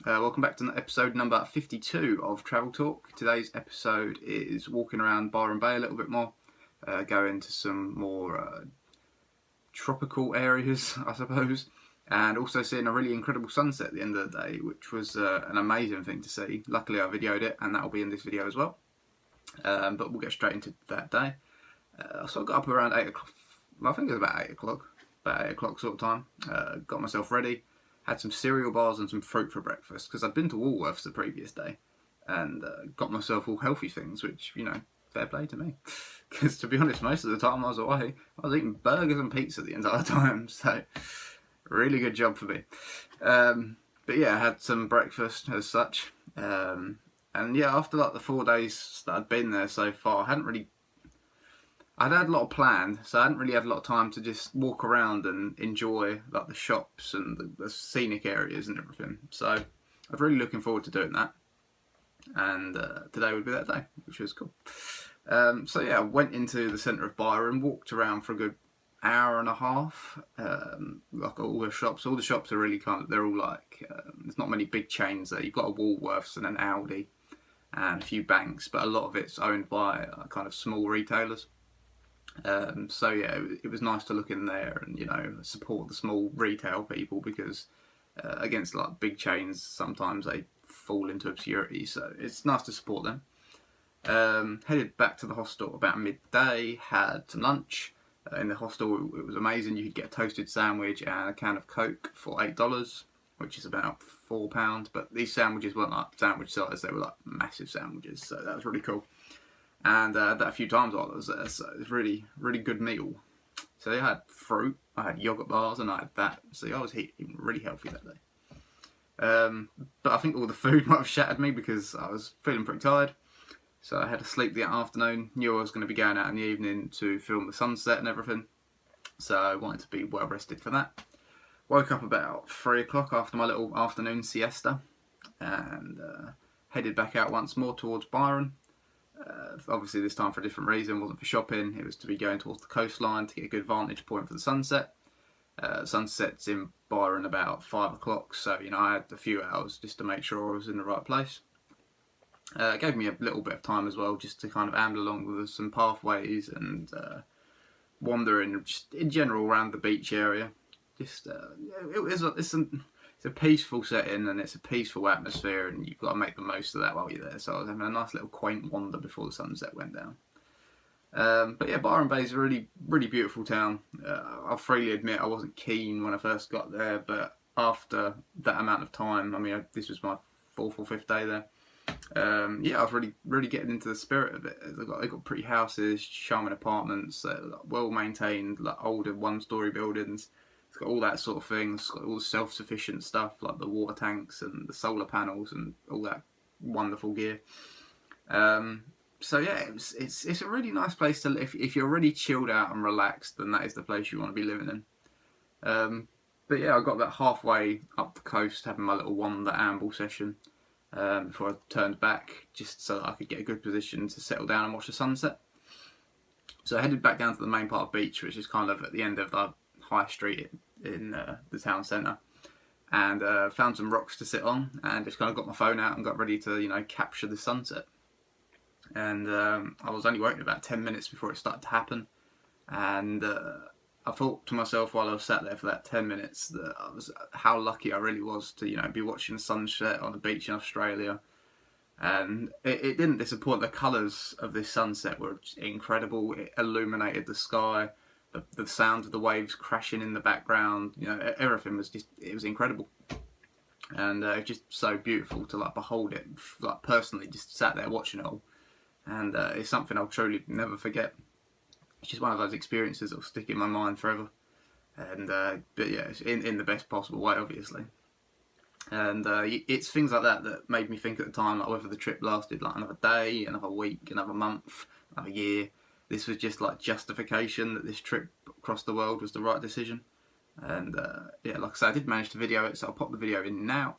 Welcome back to episode number 52 of Travel Talk. Today's episode is walking around Byron Bay a little bit more, going to some more tropical areas, I suppose, and also seeing a really incredible sunset at the end of the day, which was an amazing thing to see. Luckily I videoed it, and that'll be in this video as well. But we'll get straight into that day. So I got up around 8 o'clock, I think it was about 8 o'clock sort of time, got myself ready. Had some cereal bars and some fruit for breakfast because I'd been to Woolworths the previous day and got myself all healthy things, which, you know, fair play to me. Because to be honest, most of the time I was away, I was eating burgers and pizza the entire time, so really good job for me. But yeah, I had some breakfast as such. And yeah, after like the 4 days that I'd been there so far, I'd had a lot planned, so I hadn't really had a lot of time to just walk around and enjoy like the shops and the scenic areas and everything. So I was really looking forward to doing that, and today would be that day, which was cool. So yeah, I went into the centre of Byron, walked around for a good hour and a half, like all the shops. All the shops are really they're all like, there's not many big chains there. You've got a Woolworths and an Aldi and a few banks, but a lot of it's owned by kind of small retailers. So yeah, it was nice to look in there and, you know, support the small retail people because against like big chains, sometimes they fall into obscurity. So it's nice to support them. Headed back to the hostel about midday. Had some lunch in the hostel. It was amazing. You could get a toasted sandwich and a can of Coke for $8, which is about £4. But these sandwiches weren't like sandwich size; they were like massive sandwiches. So that was really cool. And I had that a few times while I was there, so it was really, really good meal. So I had fruit, I had yogurt bars, and I had that. So I was eating really healthy that day. But I think all the food might have shattered me because I was feeling pretty tired. So I had to sleep the afternoon. Knew I was going to be going out in the evening to film the sunset and everything. So I wanted to be well rested for that. Woke up about 3 o'clock after my little afternoon siesta, and headed back out once more towards Byron. Obviously this time for a different reason. It wasn't for shopping, it was to be going towards the coastline to get a good vantage point for the sunset. Sunset's in Byron about 5 o'clock, so you know I had a few hours just to make sure I was in the right place. It gave me a little bit of time as well just to kind of amble along with some pathways and wandering just in general around the beach area. Just it's a peaceful setting and it's a peaceful atmosphere, and you've got to make the most of that while you're there. So I was having a nice little quaint wander before the sunset went down. But yeah, Byron Bay is a really, really beautiful town. I'll freely admit I wasn't keen when I first got there, but after that amount of time, I mean, this was my 4th or 5th day there. Yeah, I was really, really getting into the spirit of it. They've got pretty houses, charming apartments, well maintained, like older one-story buildings. It's got all that sort of thing. It's got all the self-sufficient stuff like the water tanks and the solar panels and all that wonderful gear. So yeah, it's a really nice place to live. If you're really chilled out and relaxed, then that is the place you want to be living in. But yeah, I got about halfway up the coast, having my little wander amble session before I turned back, just so that I could get a good position to settle down and watch the sunset. So I headed back down to the main part of the beach, which is kind of at the end of the high street in the town centre, and found some rocks to sit on and just kind of got my phone out and got ready to, you know, capture the sunset. And I was only waiting about 10 minutes before it started to happen, and I thought to myself while I was sat there for that 10 minutes that how lucky I really was to, you know, be watching the sunset on the beach in Australia. And it didn't disappoint. The colours of this sunset were incredible. It illuminated the sky. The sound of the waves crashing in the background, you know, everything was it was incredible, and just so beautiful to like behold it. Like personally, just sat there watching it all, and it's something I'll truly never forget. It's just one of those experiences that will stick in my mind forever, and but yeah, it's in the best possible way, obviously. And it's things like that that made me think at the time, like whether the trip lasted like another day, another week, another month, another year. This was just like justification that this trip across the world was the right decision. And yeah, like I said, I did manage to video it, so I'll pop the video in now.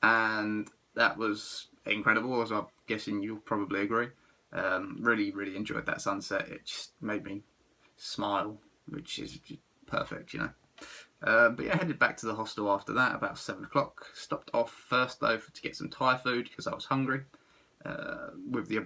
and that was incredible, as I'm guessing you'll probably agree. Really, really enjoyed that sunset. It just made me smile, which is perfect, you know. But yeah, headed back to the hostel after that about 7 o'clock. Stopped off first though to get some Thai food because I was hungry. With the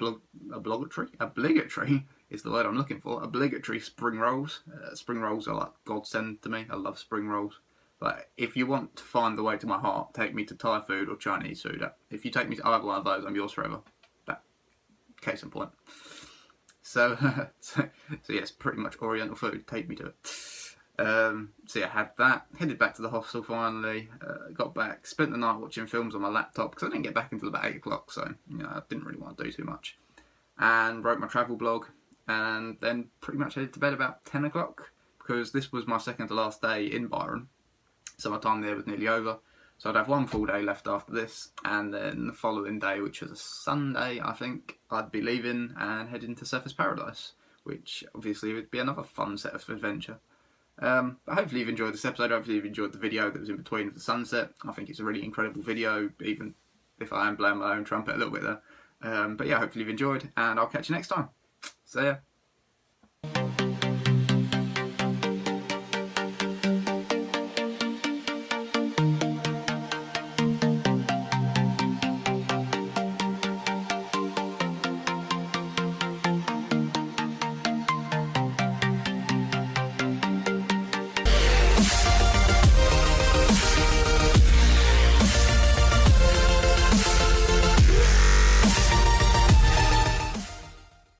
obligatory is the word I'm looking for. Obligatory spring rolls. Spring rolls are like godsend to me. I love spring rolls. But if you want to find the way to my heart, take me to Thai food or Chinese food. If you take me to either one of those, I'm yours forever. That case in point. So, so yes, pretty much Oriental food. Take me to it. So yeah, had that. Headed back to the hostel finally. Got back. Spent the night watching films on my laptop because I didn't get back until about 8 o'clock. So you know, I didn't really want to do too much. And wrote my travel blog. And then pretty much headed to bed about 10 o'clock because this was my second to last day in Byron. So my time there was nearly over. So I'd have one full day left after this, and then the following day, which was a Sunday, I think, I'd be leaving and heading to Surfers Paradise, which obviously would be another fun set of adventure. But hopefully you've enjoyed this episode. Hopefully you've enjoyed the video that was in between of the sunset. I think it's a really incredible video, even if I am blowing my own trumpet a little bit there. But yeah, hopefully you've enjoyed, and I'll catch you next time. See ya.